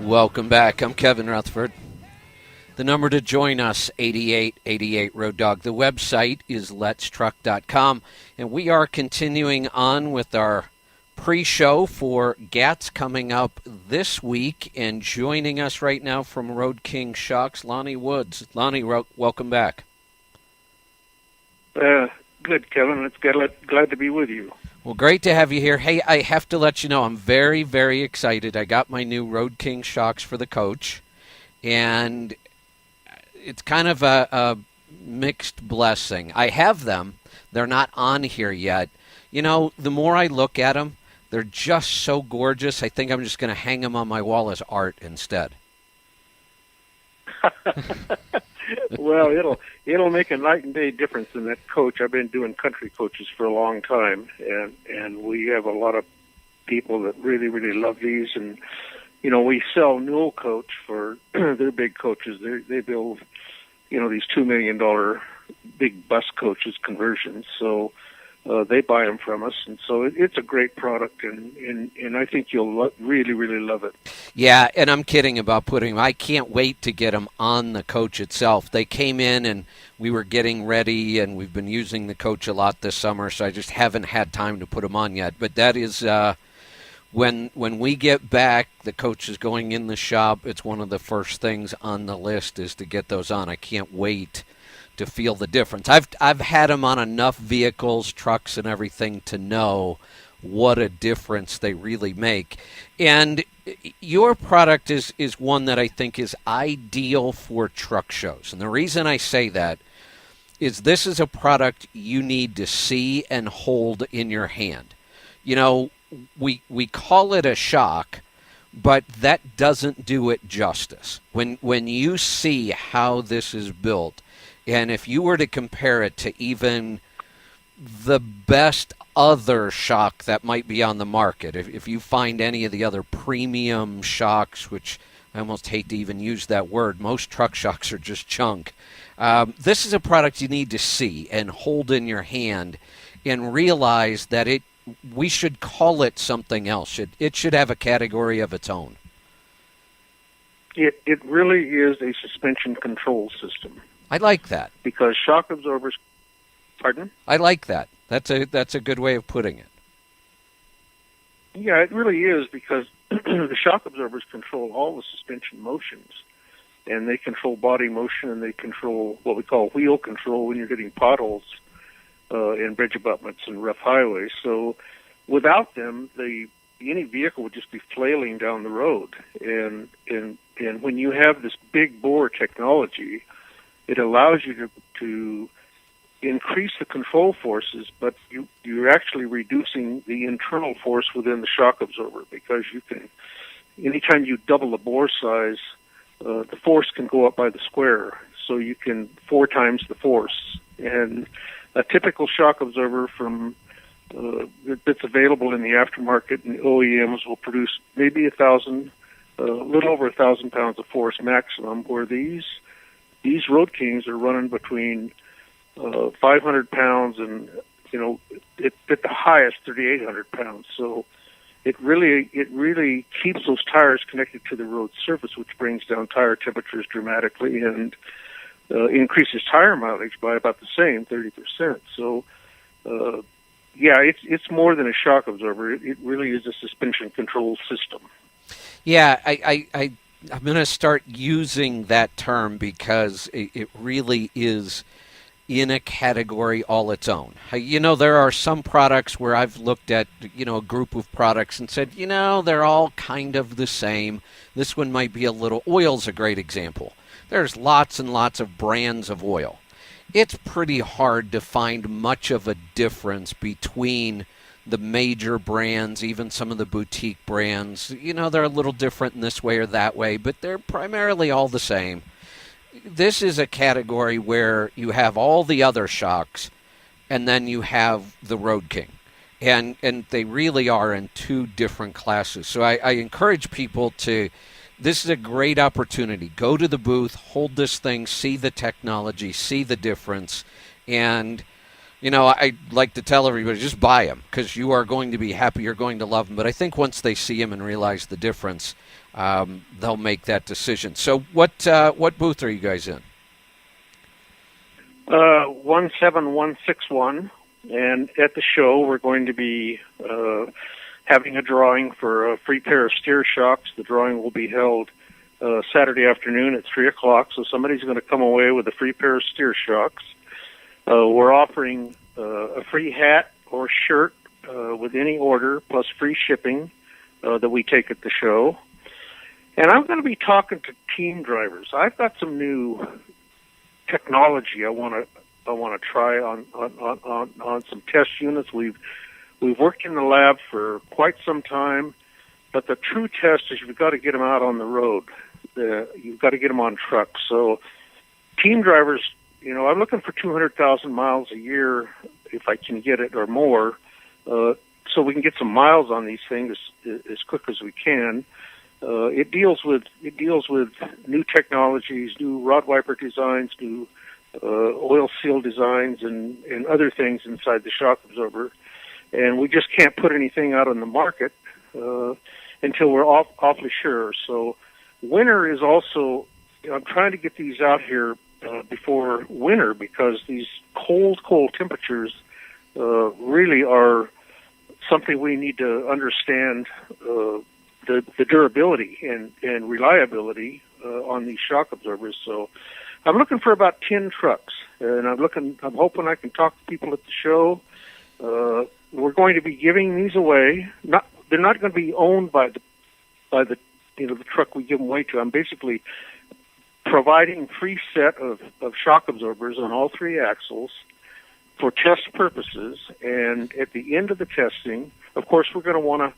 Welcome back. I'm Kevin Rutherford. The number to join us, 8888 Road Dog. The website is letstruck.com. And we are continuing on with our pre-show for GATS coming up this week. And joining us right now from RoadKingShocks, Lonnie Woods. Lonnie, welcome back. Good, Kevin. It's glad to be with you. Well, great to have you here. Hey, I have to let you know I'm very, very excited. I got my new RoadKingShocks for the coach, and it's kind of a mixed blessing. I have them. They're not on here yet. You know, the more I look at them, they're just so gorgeous. I think I'm just going to hang them on my wall as art instead. Well, it'll make a night and day difference in that coach. I've been doing country coaches for a long time, and we have a lot of people that really, really love these. And you know, we sell Newell Coach for their big coaches. They build, you know, these $2 million big bus coaches conversions. So they buy them from us, and so it's a great product, and I think you'll really, really love it. Yeah, and I'm kidding about putting them. I can't wait to get them on the coach itself. They came in, and we were getting ready, and we've been using the coach a lot this summer, so I just haven't had time to put them on yet. But that is when we get back, the coach is going in the shop. It's one of the first things on the list is to get those on. I can't wait to feel the difference. I've had them on enough vehicles, trucks, and everything to know what a difference they really make. And your product is one that I think is ideal for truck shows. And the reason I say that is this is a product you need to see and hold in your hand. You know, we call it a shock, but that doesn't do it justice. When you see how this is built, and if you were to compare it to even the best other shock that might be on the market, if you find any of the other premium shocks, which I almost hate to even use that word, most truck shocks are just junk. This is a product you need to see and hold in your hand and realize that we should call it something else. It should have a category of its own. It really is a suspension control system. I like that. Because shock absorbers, pardon? I like that. That's a good way of putting it. Yeah, it really is, because the shock absorbers control all the suspension motions, and they control body motion, and they control what we call wheel control when you're getting potholes in bridge abutments and rough highways. So without them, any vehicle would just be flailing down the road. And when you have this big bore technology, it allows you to increase the control forces, but you're actually reducing the internal force within the shock absorber, because you can, anytime you double the bore size, the force can go up by the square, so you can 4 times the force. And a typical shock absorber that's available in the aftermarket and OEMs will produce maybe a little over 1,000 pounds of force maximum, where these Road Kings are running between 500 pounds and, you know, at the highest 3,800 pounds. So it really keeps those tires connected to the road surface, which brings down tire temperatures dramatically and increases tire mileage by about the same, 30%. So yeah, it's more than a shock absorber. It really is a suspension control system. Yeah, I'm going to start using that term because it really is in a category all its own. You know, there are some products where I've looked at, you know, a group of products and said, you know, they're all kind of the same. This one might be a little, oil's a great example. There's lots and lots of brands of oil. It's pretty hard to find much of a difference between the major brands, even some of the boutique brands. You know, they're a little different in this way or that way, but they're primarily all the same. This is a category where you have all the other shocks, and then you have the Road King. And they really are in 2 different classes. So I encourage people to, this is a great opportunity. Go to the booth, hold this thing, see the technology, see the difference, and you know, I like to tell everybody, just buy them, because you are going to be happy, you're going to love them. But I think once they see them and realize the difference, they'll make that decision. So what booth are you guys in? 17161, and at the show we're going to be having a drawing for a free pair of steer shocks. The drawing will be held Saturday afternoon at 3 o'clock, so somebody's going to come away with a free pair of steer shocks. We're offering a free hat or shirt with any order, plus free shipping that we take at the show. And I'm going to be talking to team drivers. I've got some new technology I want to try on some test units. We've worked in the lab for quite some time, but the true test is you've got to get them out on the road. You've got to get them on trucks. So team drivers, I'm looking for 200,000 miles a year if I can get it or more, so we can get some miles on these things as quick as we can. It deals with new technologies, new rod wiper designs, new oil seal designs, and other things inside the shock absorber. And we just can't put anything out on the market until we're awfully sure. So winter is also, I'm trying to get these out here before winter, because these cold temperatures really are something we need to understand the durability and reliability on these shock absorbers. So I'm looking for about 10 trucks, and I'm hoping I can talk to people at the show. We're going to be giving these away. They're not going to be owned by the the truck we give them away to. I'm basically providing free set of shock absorbers on all three axles for test purposes. And at the end of the testing, of course, we're going to want to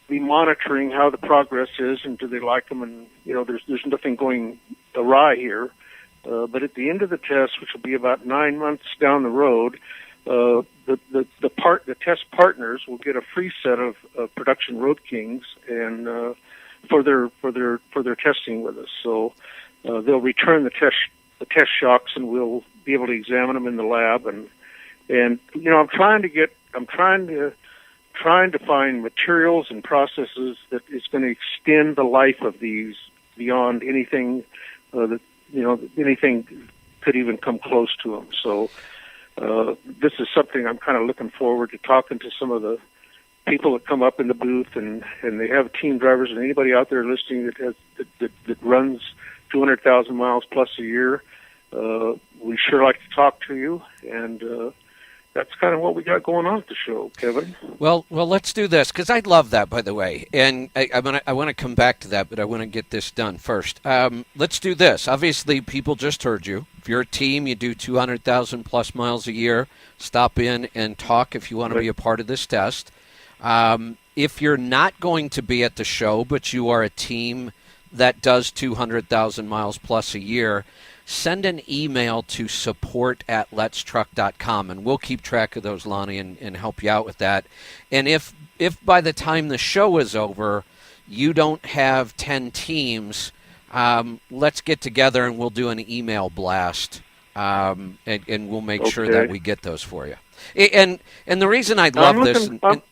be monitoring how the progress is and do they like them, and there's nothing going awry here. But at the end of the test, which will be about 9 months down the road, the test partners will get a free set of production Road Kings and for their testing with us. So they'll return the test shocks, and we'll be able to examine them in the lab. And I'm trying to find materials and processes that is going to extend the life of these beyond anything anything could even come close to them. So this is something I'm kind of looking forward to talking to some of the people that come up in the booth, and they have team drivers, and anybody out there listening that runs 200,000 miles plus a year. We sure like to talk to you, and that's kind of what we got going on at the show, Kevin. Well, let's do this, because I love that, by the way, and I want to come back to that, but I want to get this done first. Let's do this. Obviously, people just heard you. If you're a team, you do 200,000 plus miles a year. Stop in and talk if you want to be a part of this test. If you're not going to be at the show, but you are a team that does 200,000 miles plus a year, send an email to support@letstruck.com, and we'll keep track of those, Lonnie, and help you out with that. And if by the time the show is over, you don't have 10 teams, let's get together and we'll do an email blast, and we'll make sure that we get those for you. And the reason I love this,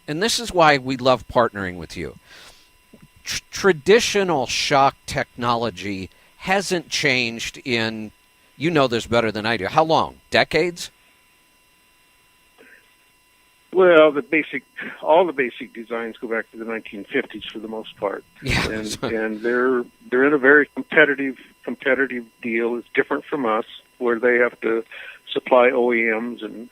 and this is why we love partnering with you, traditional shock technology hasn't changed in, this better than I do. How long? Decades? Well, all the basic designs go back to the 1950s for the most part. Yeah. And they're in a very competitive deal. It's different from us, where they have to supply OEMs and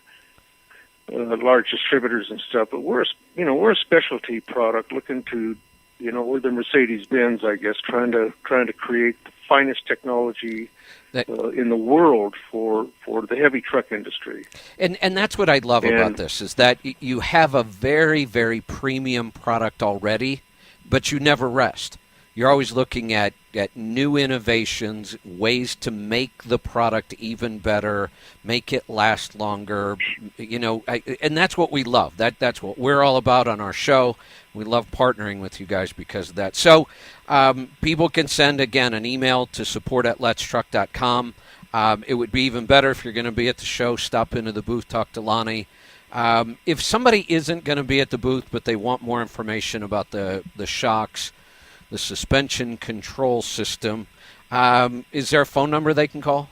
large distributors and stuff. But we're a specialty product looking to, we're the Mercedes-Benz, I guess, trying to create the finest technology in the world for the heavy truck industry. And that's what I love about this, is that you have a very, very premium product already, but you never rest. You're always looking at new innovations, ways to make the product even better, make it last longer. And that's what we love. That's what we're all about on our show. We love partnering with you guys because of that. So people can send, again, an email to support@letstruck.com. It would be even better if you're going to be at the show, stop into the booth, talk to Lonnie. If somebody isn't going to be at the booth but they want more information about the shocks, the suspension control system. Is there a phone number they can call?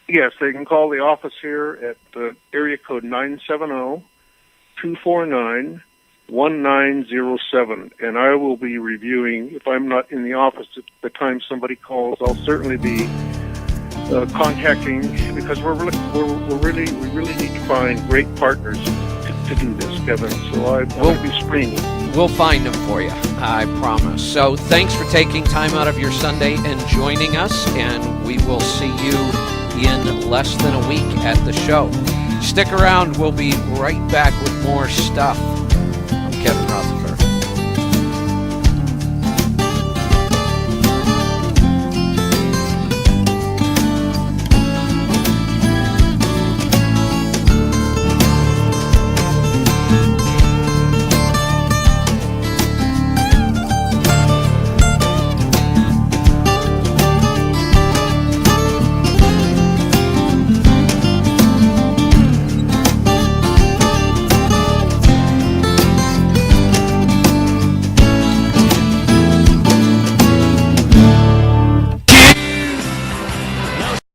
Yes, they can call the office here at area code 970-249-1907, and I will be reviewing. If I'm not in the office at the time somebody calls, I'll certainly be contacting, because we really need to find great partners to do this, Kevin. So I'm going to be screening. We'll find them for you, I promise. So thanks for taking time out of your Sunday and joining us, and we will see you in less than a week at the show. Stick around. We'll be right back with more stuff. I'm Kevin Rutherford.